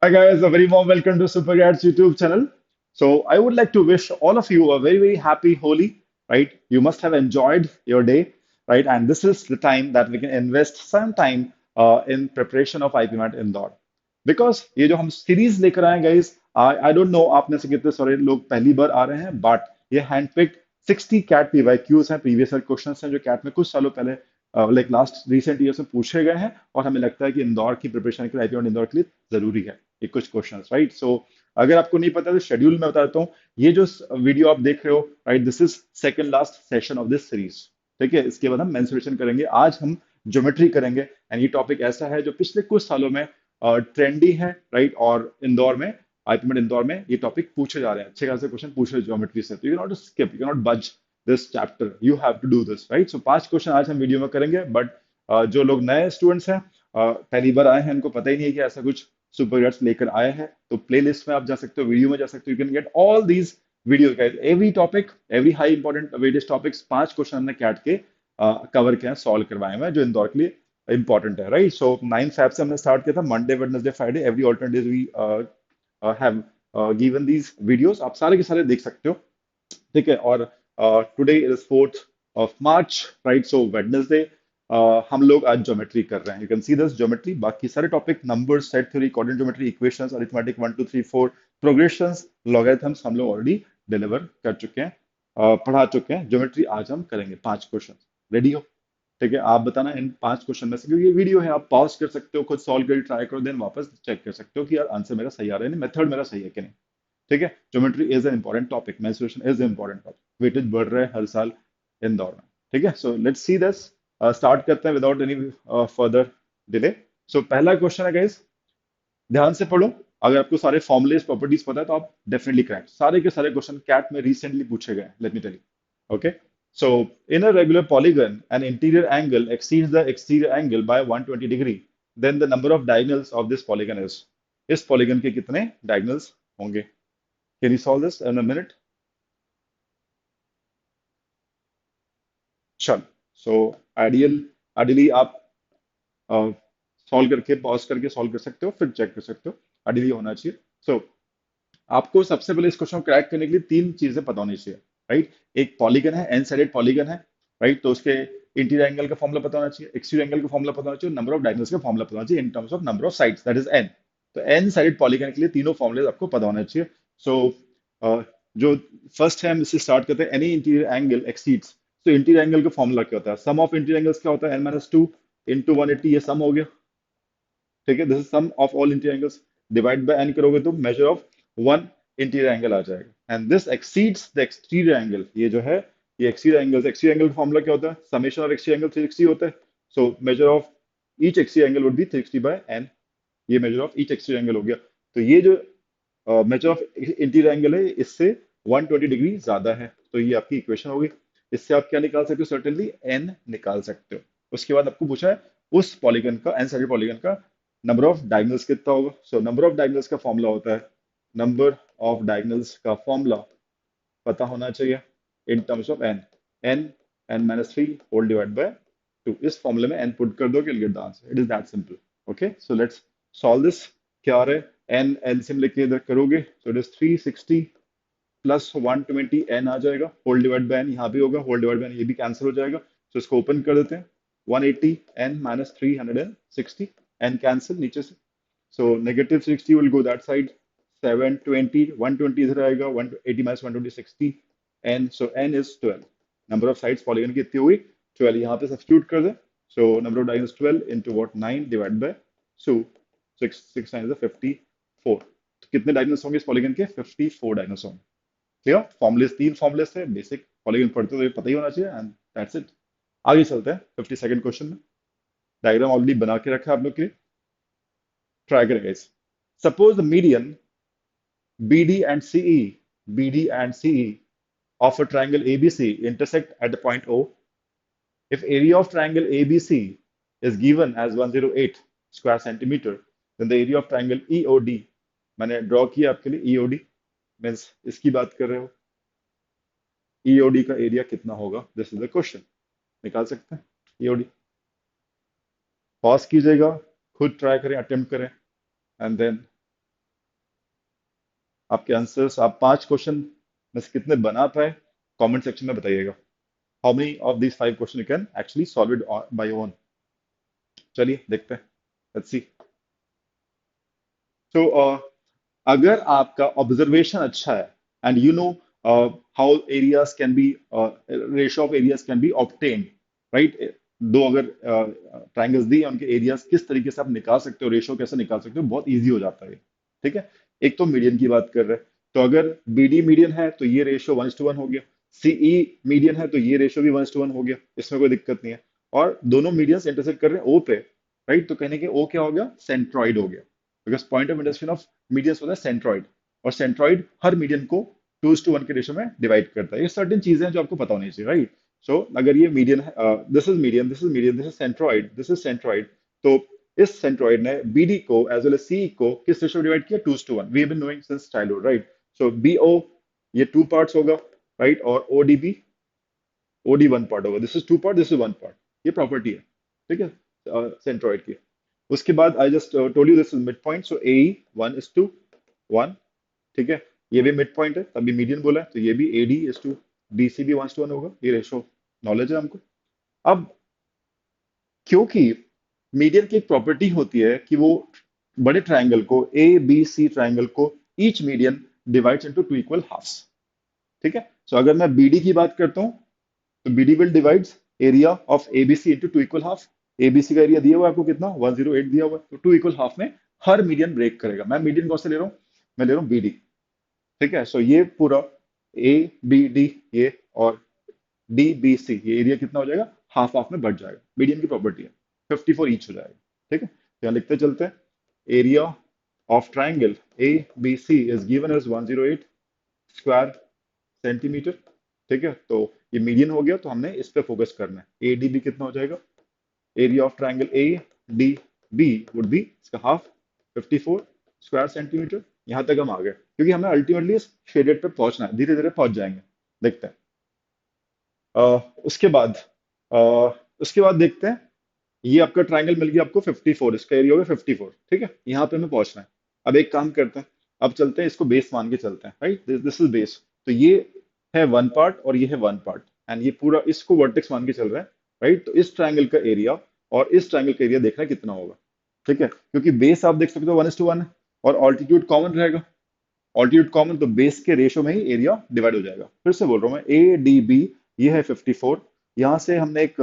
Hi guys, a very warm welcome to SuperGads YouTube channel. So I would like to wish all of you a very happy Holi, right? You must have enjoyed your day, right? And this is the time that we can invest some time in preparation of IPMAT Indore. Because ये जो हम series लेकर आए guys, I don't know आप में से कितने सारे लोग पहली बार आ रहे हैं, but ये handpicked 60 कैट PYQs हैं, प्रीवियस ईयर क्वेश्चंस हैं जो कैट में कुछ सालों पहले लाइक लास्ट रिसेंट ईयर्स में पूछे गए हैं और हमें लगता है कि इंदौर की प्रिपरेशन के लिए आईपीएमआट इंदौर के लिए जरूरी है ये कुछ क्वेश्चंस राइट सो अगर आपको नहीं पता तो शेड्यूल में बता देता हूँ ये जो वीडियो आप देख रहे हो right this is second last session of this series ठीक है इसके बाद हम मेंसुरेशन करेंगे आज हम ज्योमेट्री करेंगे एंड ये टॉपिक ऐसा है जो पिछले कुछ सालों में ट्रेंडी है राइट और इंदौर में आईपीएमआट इंदौर में ये टॉपिक पूछे जा रहे हैं अच्छे खासे क्वेश्चन पूछे रहे ज्योमेट्री से तो you not skip you not budge this chapter you have to do this right so 5 question आज हम वीडियो में करेंगे बट जो लोग नए स्टूडेंट्स हैं पहली बार आए हैं उनको पता ही नहीं है कि ऐसा कुछ सुपर गट्स लेकर आए हैं तो प्लेलिस्ट में आप जा सकते हो वीडियो में जा सकते हो you can get all these video guys every topic every high important weightage topics 5 question हमने कैट के कवर किए हैं सॉल्व करवाए हुए हैं जो इंदौर के लिए इंपॉर्टेंट है राइट सो 9 Feb से हमने स्टार्ट किया था Monday Wednesday Friday every alternate we have given these videos आप सारे के सारे देख सकते हो ठीक है और today is 4th of March right so Wednesday हम लोग आज ज्योमेट्री कर रहे हैं you can see this geometry बाकी सारे topic numbers set theory coordinate geometry equations arithmetic 1 2 3 4 progressions logarithms हम लोग ऑलरेडी डिलीवर कर चुके हैं पढ़ा चुके हैं ज्योमेट्री आज हम करेंगे 5 क्वेश्चन रेडी हो ठीक है आप बताना इन 5 क्वेश्चन में से क्योंकि ये वीडियो है आप पॉज कर सकते हो खुद सॉल्व कर ट्राई करो देन वापस चेक कर सकते हो कि यार आंसर मेरा सही आ रहा है नहीं मेथड मेरा सही है कि नहीं ठीक है geometry is an important topic mensuration is important topic weightage बढ़ रहा है हर साल इंदौर में ठीक है so let's see this start करते हैं without any further delay so पहला क्वेश्चन है गाइस ध्यान से पढ़ो अगर आपको सारे फॉर्मुलेस प्रॉपर्टीज पता है तो आप डेफिनेटली करेक्ट सारे के सारे क्वेश्चन कैट में रिसेंटली पूछे गए let me tell you okay so in a regular polygon an interior angle exceeds the exterior angle by 120 degree then the number of diagonals of this polygon is इस polygon के कितने diagonals होंगे can you solve this in a minute चल so ideally आप solve करके pause करके solve कर सकते हो फिर चेक कर सकते हो आइडियली होना चाहिए सो आपको सबसे पहले इस क्वेश्चन को क्रैक करने के लिए 3 चीजें पता होनी चाहिए राइट एक पॉलीगन है एन साइडेड पॉलीगन है राइट तो उसके इंटीरियर एंगल का फॉर्मूला पता होना चाहिए एक्सटीरियर एंगल का फॉर्मूला पता होना चाहिए नंबर ऑफ डायगोनल्स का फॉर्मूला पता होना चाहिए in terms of number of sides that is an तो एन साइडेड पॉलीगन के लिए तीनों फॉर्मूले आपको पता होना चाहिए सो जो फर्स्ट है हम इससे स्टार्ट करते हैं एनी इंटीरियर एंगल एक्सीड्स तो इंटीरियर एंगल का फॉर्मूला क्या होता है सम ऑफ इंटीरियर एंगल्स क्या होता है n-2 इंटू 180 ये सम हो गया ठीक है this is sum of all interior angles divide by n करोगे तो measure of one interior angle आ जाएगा and this exceeds the exterior angle ये जो है ये एक्सटीरियर एंगल का फॉर्मूला क्या होता है समेशन ऑफ एक्सटीरियर एंगल 360 होता है so measure of each exterior angle would be 360 by n ये measure of each exterior angle हो गया तो ये जो मेजर ऑफ इंटीरियर एंगल है इससे 120 डिग्री ज्यादा है तो ये आपकी इक्वेशन होगी इससे आप क्या निकाल सकते हो सर्टेनली n निकाल सकते हो उसके बाद आपको पूछा है उस पॉलीगन का एन साइडेड पॉलीगन का नंबर ऑफ डायगोनल्स कितना होगा सो नंबर ऑफ डायगोनल्स का फॉर्मूला होता है नंबर ऑफ डायगोनल्स का फॉर्मूला पता होना चाहिए in terms of n n n-3 whole divide by 2 इस फॉर्मूले में n पुट कर दो you'll get the answer it is that simple okay so let's solve this क्या आ रहा है n एलसीएम लेके इधर करोगे so it is 360 plus 120 n आ जाएगा होल डिवाइड बाय n यहाँ भी होगा होल डिवाइड बाय n ये भी कैंसिल हो जाएगा तो इसको ओपन कर देते हैं 180 n माइनस 360 n कैंसिल नीचे से so negative 60 will go that side 720 120 इधर आएगा 180 minus 120 60 n so n is 12 number of sides polygon की कितनी हुई 12 यहाँ पे सब्स्टिट्यूट कर दे so number of diagonals 12 into what 9 divide by 2 6 9 is 54 तो कितने डायगोनल्स होंगे इस पॉलीगन के 54 डायगोनल्स होंगे क्लियर फॉर्मुलेस 3 फॉर्मुलेस थे बेसिक पॉलीगन पढ़ते तो ये पता ही होना चाहिए एंड दैट्स इट आगे चलते हैं 52nd क्वेश्चन में डायग्राम ऑलरेडी बना के रखा है आप लोग के लिए ट्राई करें guys suppose the median BD and CE BD and CE of a triangle ABC intersect at the point O if area of triangle ABC is given as 108 square centimeter then the area of triangle EOD मैंने draw किया आपके लिए EOD means इसकी बात कर रहे हो EOD का एरिया कितना होगा दिस इज द क्वेश्चन निकाल सकते हैं EOD पॉज कीजिएगा खुद ट्राई करें अटेम्प्ट करें एंड देन आपके आंसर्स, आप 5 क्वेश्चन में से कितने बना पाए, कमेंट सेक्शन में बताइएगा। How many of these 5 question you can actually solve it by own. चलिए देखते हैं, लेट्स सी। सो अगर आपका ऑब्जर्वेशन अच्छा है and you know how areas can be, ratio of areas can be obtained, right. दो अगर ट्राइंगल्स दिए हैं, उनके एरियाज किस तरीके से आप निकाल सकते हो, रेशियो कैसे निकाल सकते हो, बहुत इजी हो जाता है ये। ठीक है। एक तो मीडियन की बात कर रहे हैं, तो अगर बीडी मीडियन है तो ये रेशियो 1:1 हो गया, सीई मीडियन है तो ये रेशियो भी 1:1 हो गया, इसमें कोई दिक्कत नहीं है। और दोनों मीडियंस इंटरसेक्ट कर रहे हैं ओ पे, राइट, तो कहने के ओ क्या हो गया, सेंट्रॉइड हो गया, because point of intersection of medians होता है सेंट्रॉइड, और सेंट्रॉइड हर मीडियन को 2:1 के रेशियो में डिवाइड करता है। ये सर्टेन चीजें हैं जो आपको पता होनी चाहिए, राइट। सो अगर ये मीडियन है, this is median, this is median, this is centroid, this is centroid, तो इस सेंट्रॉइड ने बीडी को एज वेल एज सी को किस रेशियो में डिवाइड किया, 2:1। We have been knowing since childhood, right. So BO ये 2 पार्ट्स होगा, राइट, और ओडीबी, ओडी 1 पार्ट होगा, this is 2 part, this is 1 part. ये प्रॉपर्टी है, ठीक है, सेंट्रॉइड की। उसके बाद I just told you this is midpoint, so a 1:1, ठीक है। ये भी मिड पॉइंट है, तभी मीडियन बोला है, तो ये भी एडी इज टू डीसी भी 1:1 होगा, ये रेशो नॉलेज है हमको। अब क्योंकि मीडियन की एक प्रॉपर्टी होती है कि वो बड़े ट्राइंगल को, ए बी सी ट्राइंगल को, each median divides into 2 equal halves, ठीक है। सो अगर मैं बीडी की बात करता हूँ, तो BD will divides area of ABC into 2 equal half। ABC का एरिया दिया हुआ है आपको कितना, 108 दिया हुआ है, तो 2 इक्वल हाफ में हर मीडियन ब्रेक करेगा। मैं मीडियन कौन से ले रहा हूँ, मैं ले रहा हूँ BD, ठीक है। सो ये पूरा ABD ये और DBC ये एरिया कितना हो जाएगा, हाफ हाफ में बढ़ जाएगा, मीडियन की प्रॉपर्टी है, 54 ईच हो जाएगा, ठीक है। तो यहाँ लिखते चलते हैं, area of triangle ABC is given as 108 square centimetre, ठीक है। तो ये मीडियन हो गया, तो हमने इस पे फोकस करना है। ADB कितना हो जाएगा, area of triangle ADB would be इसका हाफ, 54 स्क्वायर सेंटीमीटर। यहां तक हम आ गए, क्योंकि हमें अल्टीमेटली इस शेडेड पे पहुंचना है, धीरे धीरे पहुंच जाएंगे, देखते हैं। उसके बाद उसके बाद देखते हैं, ये आपका ट्राइंगल मिल गया आपको 54, इसका एरिया होगा 54, ठीक है। यहाँ पे हमें पहुंचना है। अब एक काम करते हैं, अब चलते हैं, इसको बेस मान के चलते हैं, राइट, दिस इज बेस। तो ये है 1 पार्ट और ये है 1 पार्ट, एंड ये पूरा इसको वर्टेक्स मान के चल रहा है, राइट। तो इस ट्राइंगल का एरिया और इस ट्राइंगल का एरिया देखना है कितना होगा, ठीक है, क्योंकि बेस आप देख सकते हो 1:1 है, और ऑल्टीट्यूड कॉमन रहेगा, ऑल्टीट्यूड कॉमन, तो बेस के रेशो में ही एरिया डिवाइड हो जाएगा। फिर से बोल रहा हूँ मैं, ADB ये है 54, यहाँ से हमने एक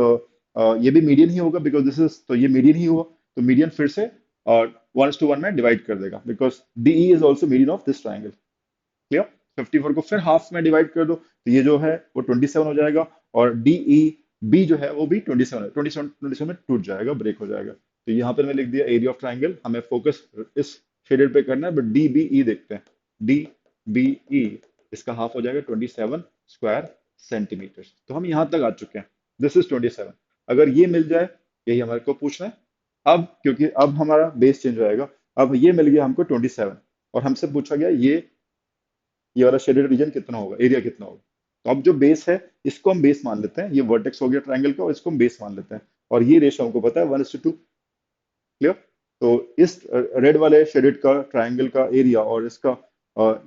ये भी मीडियन ही होगा, बिकॉज दिस इज, तो ये मीडियन ही हुआ, तो मीडियन फिर से 1:1 में डिवाइड कर देगा, because DE is also median of this triangle, clear. 54 को फिर हाफ में डिवाइड कर दो, तो ये जो है वो 27 हो जाएगा, और DEB जो है वो भी 27 है, 27 में टूट जाएगा, ब्रेक हो जाएगा। तो यहाँ पर मैं लिख दिया एरिया ऑफ ट्राइंगल, हमें फोकस इस शेडेड पे करना है, बट DBE देखते हैं, DBE इसका हाफ हो जाएगा 27 स्क्वायर सेंटीमीटर। तो हम यहाँ तक आ चुके हैं, दिस इज 27। अगर ये मिल जाए, यही हमारे को पूछना है। अब क्योंकि अब हमारा बेस चेंज हो जाएगा, अब ये मिल गया हमको 27, और हमसे पूछा गया ये वाला शेडेड रीजन कितना होगा, एरिया कितना होगा। तो अब जो बेस है, इसको हम बेस मान लेते हैं, ये वर्टेक्स हो गया ट्राइंगल का, और इसको हम बेस मान लेते हैं, और ये रेशो हमको पता है 1:2, क्लियर। तो इस रेड वाले शेडेड का ट्राइंगल का एरिया और इसका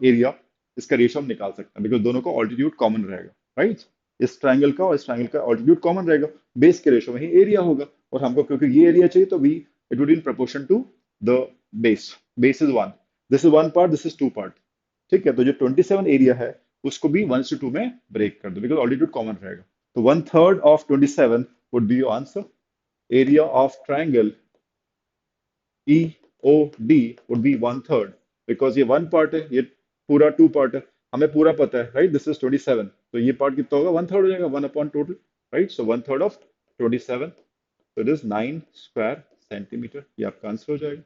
एरिया, इसका रेशो हम निकाल सकते हैं, बिकॉज दोनों का ऑल्टीट्यूड कॉमन रहेगा, राइट। इस ट्राइंगल का और इस ट्राइंगल का ऑल्टीट्यूड कॉमन रहेगा, बेस के रेशो में ही एरिया होगा, और हमको क्योंकि ये एरिया चाहिए, तो we it would in proportion to the base, base is 1, this is 1 part, this is 2 part, ठीक है। तो जो 27 एरिया है, उसको भी 1:2 में ब्रेक कर दो, बिकॉज ऑल्टीट्यूड कॉमन रहेगा। तो 1/3 of 27 would be your answer. Area of triangle EOD would be 1/3, because ये 1 पार्ट है, ये पूरा 2 पार्ट है, हमें पूरा पता है, राइट, दिस इज 27, तो ये पार्ट कितना होगा, 1/3 हो जाएगा, 1/टोटल, right. So 1/3 of 27, so it is 9 square centimetre, ये आपका आंसर हो जाएगा।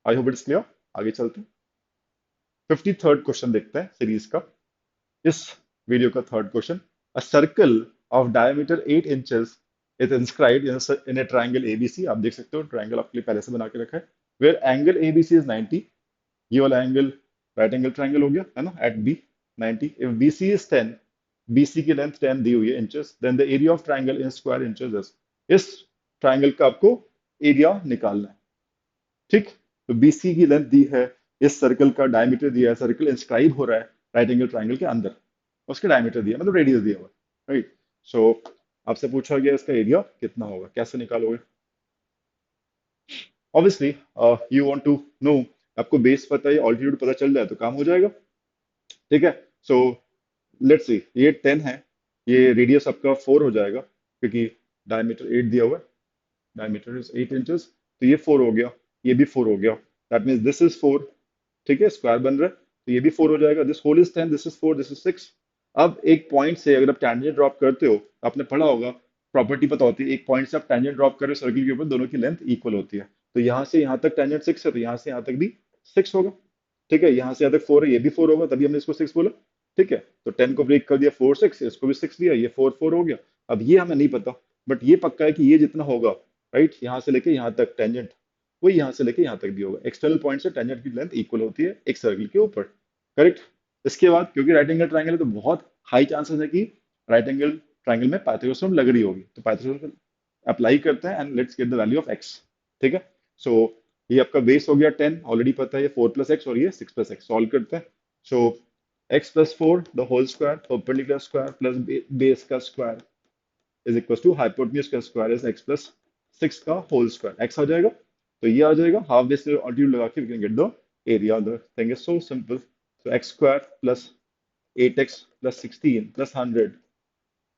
I hope it's clear. आगे चलते हैं, 53rd क्वेश्चन देखते हैं सीरीज का, इस वीडियो का third question. A circle of diameter 8 inches is inscribed in A triangle ABC। आप देख सकते हो, ट्राइंगल आपके लिए पहले से बना के रखा है, वेयर एंगल ABC इज 90, ये वाला एंगल राइट एंगल ट्राइंगल हो गया है ना, at B 90, if BC is 10, BC की लेंथ 10 दी हुई है inches, then the area of triangle in square inches is, इस ट्राइंगल का आपको एरिया निकालना है, ठीक। तो BC की लेंथ दी है इस सर्कल का डायमीटर दिया है, सर्कल इंस्क्राइब हो रहा है राइट एंगल ट्राइंगल के अंदर, उसका डायमीटर दिया मतलब रेडियस दिया हुआ है, राइट। सो आपसे पूछा गया इसका एरिया कितना होगा, कैसे निकालोगे? Obviously you want to know, आपको बेस पता है, ऑल्टीट्यूड पता चल जाए तो काम हो जाएगा, ठीक है। सो लेट्स सी, ये 10 है, ये रेडियस आपका 4 हो जाएगा क्योंकि डायमीटर 8 दिया हुआ है, डायमीटर इज 8 इंचेस, तो ये 4 हो गया, ये भी 4 हो गया, दैट मीन्स दिस इज 4, ठीक है, स्क्वायर बन रहा है, तो ये भी 4 हो जाएगा, this whole is 10, this is 4, this is 6। अब एक पॉइंट से अगर आप टेंजेंट ड्रॉप करते हो, आपने पढ़ा होगा, प्रॉपर्टी पता होती है, एक पॉइंट से आप टेंजेंट ड्रॉप कर रहे हो सर्किल के ऊपर, दोनों की लेंथ इक्वल होती है, तो यहाँ से यहाँ तक टेंजेंट 6 है, तो यहाँ से यहाँ तक भी 6 होगा, ठीक है, यहाँ से यहाँ तक 4 है, ये भी 4 होगा, तभी हमने इसको 6 बोला, ठीक है। तो 10 को ब्रेक कर दिया, 4 6, इसको भी 6 दिया, ये 4 4 हो गया। अब ये हमें नहीं पता, बट ये पक्का है कि ये जितना होगा, राइट, यहाँ से लेके यहाँ तक टेंजेंट, वही यहाँ से लेके यहाँ तक भी होगा, एक्सटर्नल पॉइंट से टेंजेंट की लेंथ इक्वल होती है एक सर्किल के ऊपर, करेक्ट। इसके बाद क्योंकि राइट एंगल ट्राइंगल है तो बहुत हाई चांसेस है कि राइट एंगल ट्राइंगल में पाइथागोरस थ्योरम लग रही होगी, तो पाइथागोरस अप्लाई करते हैं and let's get the value of x, ठीक है। सो ये आपका बेस हो गया 10, ऑलरेडी पता है, ये 4 प्लस एक्स और ये 6 प्लस एक्स, सॉल्व करते हैं। So x plus 4 the whole square perpendicular square plus base का square is equal to hypotenuse का स्क्वायर इज एक्स प्लस 6 का होल स्क्वायर, एक्स आ जाएगा, तो ये आ जाएगा, हाफ बेस से ऑल्टीट्यूड लगा के we can get the area, the thing is so simple. So x square plus 8x plus 16 plus 100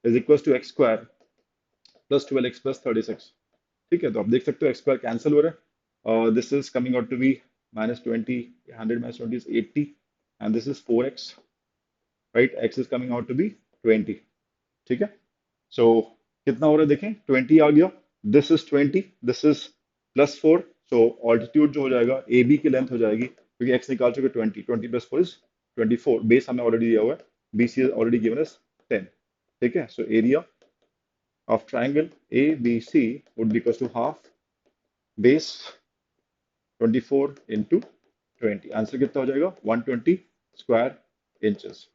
is equal to x square plus 12x plus 36, ठीक है। तो आप देख सकते हो एक्स स्क्वायर कैंसिल हो रहा है, this is coming out to be -20, 100 minus 20 is 80 and this is 4x, right, x is coming out to be 20, ठीक है। सो कितना हो रहा है देखें, 20 आ गया, this is 20, this is plus 4, so altitude जो हो जाएगा ए बी की लेंथ हो जाएगी, क्योंकि एक्स निकाल चुके 20, 20 प्लस 4 इज 24, बेस हमें ऑलरेडी दिया हुआ है, B C is already given is 10, ठीक है। So area of triangle A B C would be equal to half base 24 into 20, answer कितना हो जाएगा 120 स्क्वायर इंचेस,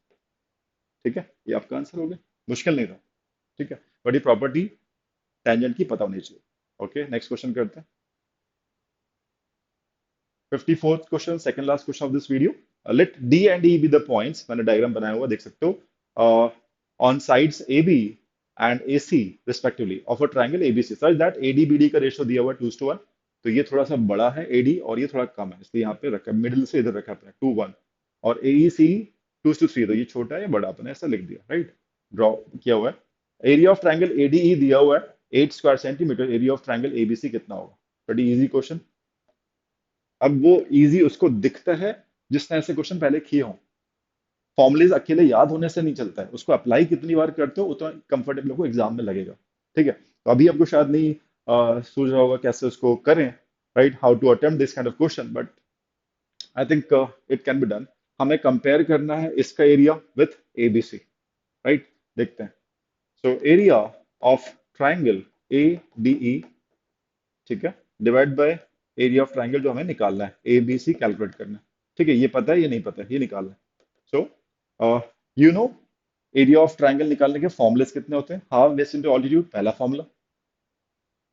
ठीक है। ये आपका आंसर हो गया, मुश्किल नहीं था, ठीक है, बट ये प्रॉपर्टी टेंजेंट की पता होनी चाहिए। ओके, नेक्स्ट क्वेश्चन करते हैं, 54th question, second last question of this video. Let D and E be the points, मैंने डायग्राम बनाया हुआ देख सकते हो, on sides A B and A C respectively of a triangle A B C, such that A D B D का ratio दिया हुआ है 2:1, तो ये थोड़ा सा बड़ा है ए डी और ये थोड़ा कम है, इसलिए यहाँ पे रखा, मिडिल से इधर रखा है 2:1, और ए ई सी 2:3, तो ये छोटा है ये बड़ा, अपने ऐसा लिख दिया, राइट, ड्रॉ किया हुआ है। Area of triangle A D E दिया हुआ है 8 square centimetre, area of triangle A B C कितना होगा? बड़ी इजी क्वेश्चन। अब वो इजी उसको दिखता है जिसने ऐसे क्वेश्चन पहले किए हों, फॉर्मुलेज अकेले याद होने से नहीं चलता है, उसको अप्लाई कितनी बार करते हो उतना कंफर्टेबल को एग्जाम में लगेगा, ठीक है। तो अभी आपको शायद नहीं सूझ रहा होगा कैसे उसको करें, right, how to attempt this kind of question, but I think it can be done. हमें कंपेयर करना है इसका एरिया विथ एबीसी, राइट, देखते हैं। So area of triangle A D E, ठीक है, divide by area of triangle जो हमें निकालना है, ए बी सी कैलकुलेट करना है, ठीक है, ये पता है ये नहीं पता है, ये निकालना है। So you know area of triangle निकालने के फॉर्मुलेस कितने होते हैं, हाफ बेस इंटू ऑल्टीट्यूड पहला formula,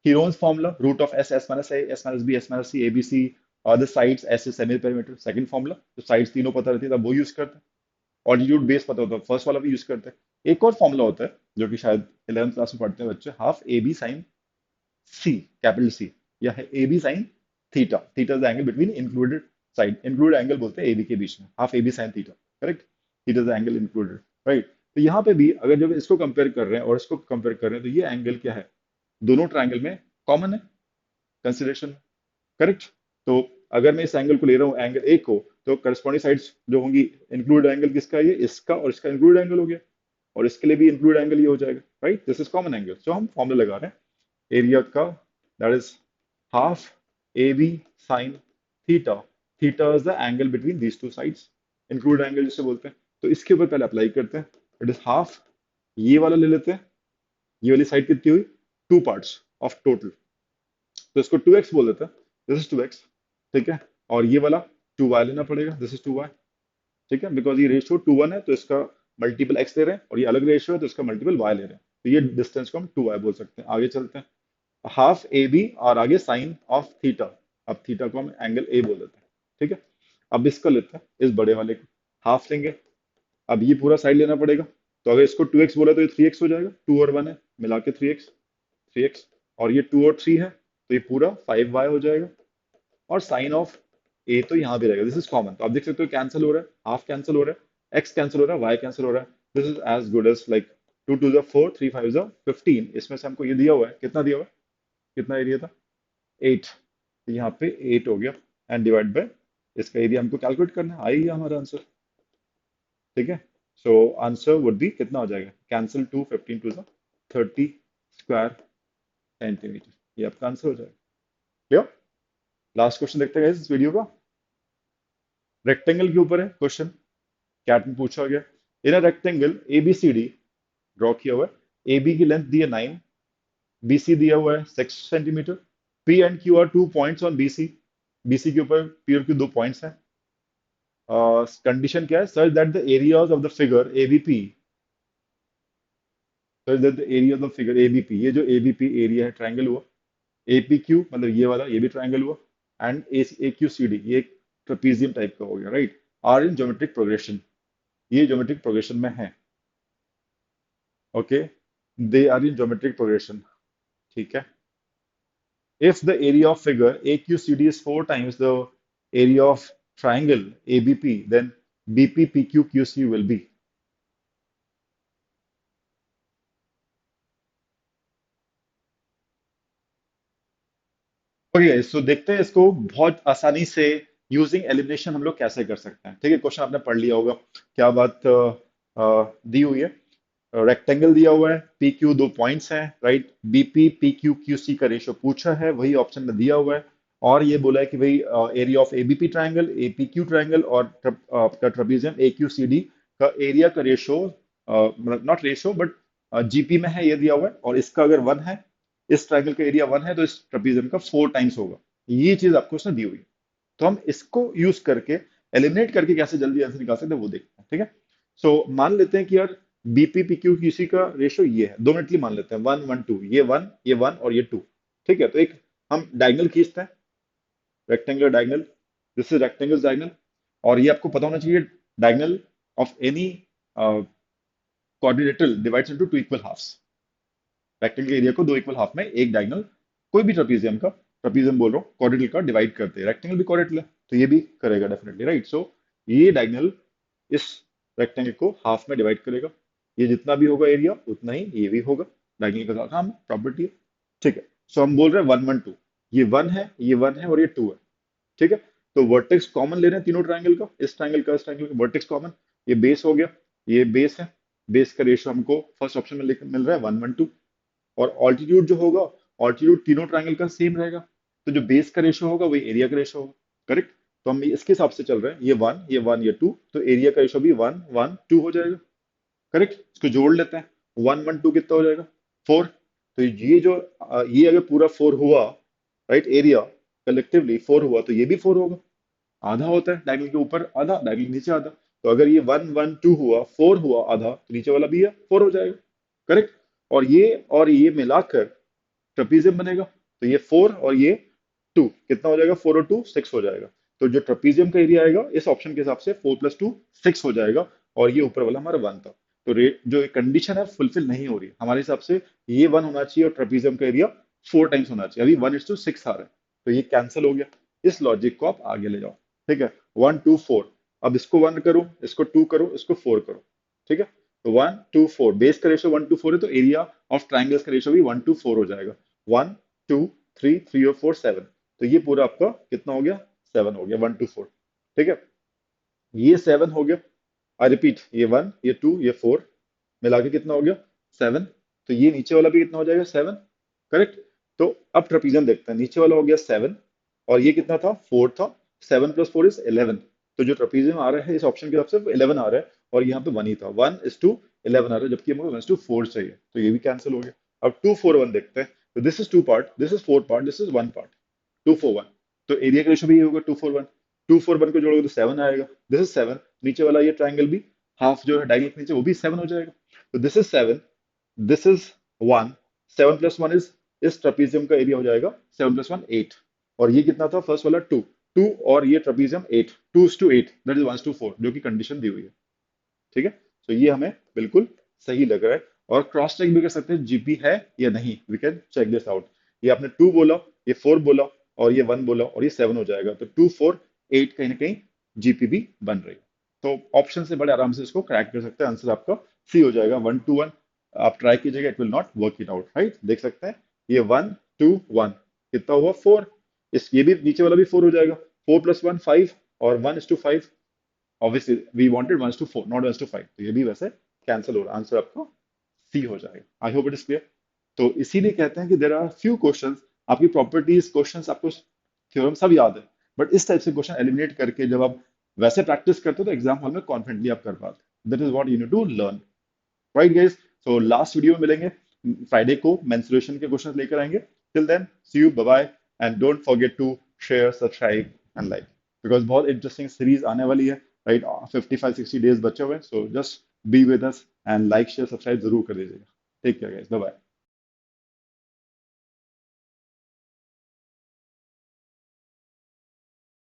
Heron's formula root of s, s minus a, s minus b, s minus c, a B c, और the sides s is semi perimeter, second formula, तो sides तीनों पता रहती है तब वो use करते हैं, ऑल्टीट्यूड बेस पता होता है फर्स्ट वाला भी यूज करते हैं। एक और फॉर्मूला होता है जो कि शायद 11th क्लास में पढ़ते हैं बच्चे, half A B sine C, capital C, या है A B sine theta, theta is the angle between included side, include angle बोलते हैं ए बी के बीच में, half A B sine theta, correct, theta is the angle included, right. तो यहाँ पे भी अगर जब इसको कंपेयर कर रहे हैं और इसको कंपेयर कर रहे हैं, तो ये एंगल क्या है, दोनों ट्राइंगल में कॉमन है, कंसिडरेशन, करेक्ट। तो अगर मैं इस एंगल को ले रहा हूँ एंगल ए को, तो करस्पॉन्डिंग साइड्स जो होंगी, इंक्लूड एंगल किसका, ये इसका और इसका इंक्लूड एंगल हो गया, और इसके लिए भी इंक्लूड एंगल ये हो जाएगा, right, this is common angle, so हम फॉर्मूला लगा रहे हैं एरिया का, that is half A B sine theta, theta is the angle between these two sides, include angle जिसे बोलते हैं। तो इसके ऊपर पहले अप्लाई करते हैं, इट इज हाफ, ये वाला ले लेते हैं, ये वाली साइड कितनी हुई, 2 पार्ट्स ऑफ टोटल, तो इसको 2x बोल देते हैं, दिस इज 2x, ठीक है, और ये वाला 2y लेना पड़ेगा, दिस इज 2y, ठीक है, बिकॉज ये रेशियो 2:1 है तो इसका मल्टीपल x ले रहे हैं, और ये अलग रेशियो है तो इसका मल्टीपल y ले रहे हैं, तो ये डिस्टेंस को हम 2y बोल सकते हैं। आगे चलते हैं, हाफ ए बी और आगे साइन ऑफ थीटा, अब थीटा को हम एंगल ए बोल देते हैं, ठीक है। अब इसका लेते हैं, इस बड़े वाले को हाफ लेंगे। अब ये पूरा साइड लेना पड़ेगा, तो अगर इसको 2x बोला तो ये 3x हो जाएगा, 2 और 1 है मिला के 3x, 3x, और ये 2 और 3 है तो ये पूरा 5y हो जाएगा। और साइन ऑफ ए तो यहाँ भी रहेगा, दिस इज कॉमन, तो आप देख सकते हो कैंसिल हो रहा है, हाफ कैंसिल हो रहा है, एक्स कैंसिल हो रहा है, वाई कैंसिल हो रहा है। This is as good as like 2 to the 4, 3 5 ज 15, इसमें से हमको ये दिया हुआ है, कितना दिया हुआ है, कितना एरिया था, 8, तो यहाँ पे 8 हो गया, एंड डिवाइड बाय इसका एरिया हमको कैलकुलेट करना है, आ ही गया हमारा आंसर। ठीक है, सो आंसर वुड बी कितना हो जाएगा, cancel 2, 15 to the 30 square centimetre, ये आपका आंसर हो जाएगा। क्लियर। लास्ट क्वेश्चन देखते हैं guys इस वीडियो का, रेक्टेंगल के ऊपर है क्वेश्चन, कैट में पूछा गया, इन अ रेक्टेंगल ABCD ड्रॉ किया हुआ है, AB की लेंथ दी है 9, BC दिया हुआ है 6 centimetre, P and Q are 2 points on BC, BC के ऊपर P और Q 2 पॉइंट्स हैं। कंडीशन क्या है, such that the areas of the figure ABP, such that the area of the figure ABP, ये जो ABP एरिया है triangle हुआ, APQ मतलब ये वाला, ये भी ट्रायंगल हुआ, एंड AQCD ये एक ट्रेपीजियम टाइप का हो गया, right, are in geometric progression, ये ज्योमेट्रिक प्रोग्रेशन में है। Okay, they are in geometric progression. ठीक है, if the area of figure AQCD is 4 times the area of triangle ABP, then BPPQQC will be। Okay, so देखते हैं इसको बहुत आसानी से यूजिंग एलिमिनेशन हम लोग कैसे कर सकते हैं। ठीक है, क्वेश्चन आपने पढ़ लिया होगा, क्या बात दी हुई है, रेक्टेंगल दिया हुआ है, पी क्यू 2 पॉइंट्स हैं, right, BP P Q Q C का रेशियो पूछा है, वही ऑप्शन में दिया हुआ है, और ये बोला है कि भाई area of ABP triangle, एपीक्यू triangle और आपका ट्रेपेजियम AQCD का एरिया का रेशियो, मतलब नॉट रेशियो बट जीपी में है, ये दिया हुआ है, और इसका अगर 1 है, इस ट्रायंगल का एरिया 1 है तो इस ट्रेपेजियम का 4 टाइम्स होगा, ये चीज आपको उसने दी हुई है। तो हम इसको यूज करके एलिमिनेट करके कैसे जल्दी आंसर निकाल सकते हैं वो देखते हैं। ठीक है, सो मान लेते हैं कि यार बीपी पीक्यू किसी का रेशियो ये है, 2 मिनट मान लेते हैं, 1 1 2, ये 1, ये 1 और ये 2। ठीक है, तो एक हम डायगोनल खींचते हैं, rectangular diagonal, this is rectangle diagonal, और ये आपको पता होना चाहिए, diagonal of any quadrilateral divides into 2 equal halves, rectangle area को 2 इक्वल हाफ में एक डायगोनल कोई भी ट्रेपीजियम का, ट्रेपीजियम बोल रहा हूँ, क्वाड्रिल का डिवाइड करते हैं, रेक्टेंगल भी क्वाड्रिल है तो ये भी करेगा डेफिनेटली, राइट। सो ये डायगोनल इस रेक्टेंगल को हाफ में डिवाइड करेगा, ये जितना भी होगा एरिया उतना ही ये भी होगा, डायगोनल का काम प्रॉपर्टी है। ठीक है, सो हम बोल रहे हैं 1 1 2, ये 1 है, ये 1 है और ये 2 है। ठीक है, तो वर्टेक्स कॉमन ले रहे हैं तीनों ट्रायंगल का, इस ट्रायंगल का, इस ट्रायंगल का वर्टेक्स कॉमन, ये बेस हो गया, ये बेस है, बेस का रेशियो हमको फर्स्ट ऑप्शन में मिल रहा है 1 1 2, और ऑल्टीट्यूड जो होगा, ऑल्टीट्यूड तीनों ट्रायंगल का सेम रहेगा, तो जो बेस का रेशियो होगा वही एरिया का रेशियो होगा, करेक्ट। तो हम इसके हिसाब से चल रहे हैं, ये 1, ये 1, ये 2, तो एरिया का रेशियो भी 1 1 2 हो जाएगा, करेक्ट। इसको जोड़ लेते हैं, 1 1 2 कितना हो जाएगा, 4। तो ये जो ये अगर पूरा 4 हुआ, राइट, एरिया कलेक्टिवली 4 हुआ तो ये भी 4 होगा, आधा होता है डायगोनल के ऊपर आधा, डायगोनल के नीचे आधा, तो अगर ये 1 1 2 हुआ, 4 हुआ आधा, तो नीचे वाला भी है 4 हो जाएगा, करेक्ट। और ये मिलाकर ट्रेपीजियम बनेगा, तो ये 4 और ये 2 कितना हो जाएगा, 4 और 2 6 हो जाएगा। तो जो ट्रेपीजियम का एरिया आएगा इस ऑप्शन के हिसाब से 4 + 2 6 हो जाएगा, और ये ऊपर वाला हमारा 1 था, तो जो कंडीशन है फुलफिल नहीं हो रही है हमारे हिसाब से, ये 1 होना चाहिए और ट्रेपीजियम का एरिया 4 टाइम्स होना चाहिए, अभी 1:6 आ रहा है, तो ये कैंसिल हो गया। इस लॉजिक को आप आगे ले जाओ। ठीक है, 1 2 4, अब इसको 1 करो, इसको 2 करो, इसको 4 करो। ठीक है, तो 1 2 4, बेस का रेशियो 1 2 4 है, तो एरिया ऑफ ट्राइंगल्स का रेशियो भी 1 2 4 हो जाएगा, 1 2 3 3 और 4 7, तो ये पूरा आपका कितना हो गया, 7 हो गया, 1 2 4। ठीक है, ये 7 हो गया, आई रिपीट, ये 1, ये 2, ये 4 मिला के कितना हो गया, 7। तो ये नीचे वाला भी कितना हो जाएगा, 7, करेक्ट। तो अब ट्रेपीजियम देखते हैं, नीचे वाला हो गया 7, और ये कितना था, 4 था, 7 + 4 = 11, तो जो ट्रेपीजियम आ रहा है इस ऑप्शन के हिसाब से वो 11 आ रहा है, और यहाँ पे 1 ही था, 1:11 आ रहा है, जबकि हमको 1:4 चाहिए, तो ये भी कैंसिल हो गया। अब 2 4 1 देखते हैं, तो this is 2 part, this is 4 part, this is 1 part, 2 4 1, तो एरिया का रेशियो भी ये होगा 2 4 1, 2 4 1 को जोड़ोगे तो 7 आएगा, दिस इज 7, नीचे वाला ये ट्राइंगल भी हाफ जो है डायगोनल के नीचे वो भी 7 हो जाएगा, तो this is 7, this is 1, 7 + 1 is, इस ट्रेपीजियम का एरिया हो जाएगा 7 + 1 8, और ये कितना था फर्स्ट वाला 2, 2 और ये ट्रेपीजियम 8, 2:8, दैट इज 1:4 जो कि कंडीशन दी हुई है। ठीक है, तो ये हमें बिल्कुल सही लग रहा है। और क्रॉस चेक भी कर सकते हैं जीपी है या नहीं, we can check this out. ये आपने 2 बोला, ये 4 बोला, और ये 1 बोला, और ये 7 हो जाएगा, तो 2, 4, 8 कहीं ना कहीं जीपी भी बन रही है। तो ऑप्शन से बड़े आराम से इसको क्रैक कर सकते हैं, आंसर आपका सी हो जाएगा, 1 to 1। आप ट्राई कीजिएगा, it will not work it out, right. देख सकते हैं ये 1, 2, 1 कितना हुआ, 4। इस ये भी नीचे वाला भी 4 हो जाएगा, 4+1 5, और 1:5। ऑब्वियसली वी वांटेड 1:4 नॉट 1:5, तो ये भी वैसे कैंसिल हो रहा है, आंसर आपको सी हो जाएगा। I hope it is clear. तो इसीलिए कहते हैं कि देर आर फ्यू क्वेश्चंस, आपकी प्रॉपर्टीज क्वेश्चंस आपको थ्योरम सब याद है, बट इस टाइप से क्वेश्चन एलिमिनेट करके जब आप वैसे प्रैक्टिस करते हो तो एग्जाम हॉल में कॉन्फिडेंटली आप कर पाते। That is what you need to learn, right guys. So last video में मिलेंगे फ्राइडे को, मेंस्ट्रुएशन के क्वेश्चंस लेकर आएंगे। Till then see you, bye bye, and don't forget to share, subscribe and like, because बहुत इंटरेस्टिंग सीरीज आने वाली है, राइट। 55-60 डेज बचे हुए हैं, so just be with us and like share subscribe जरूर कर दीजिएगा। Take care guys, bye bye.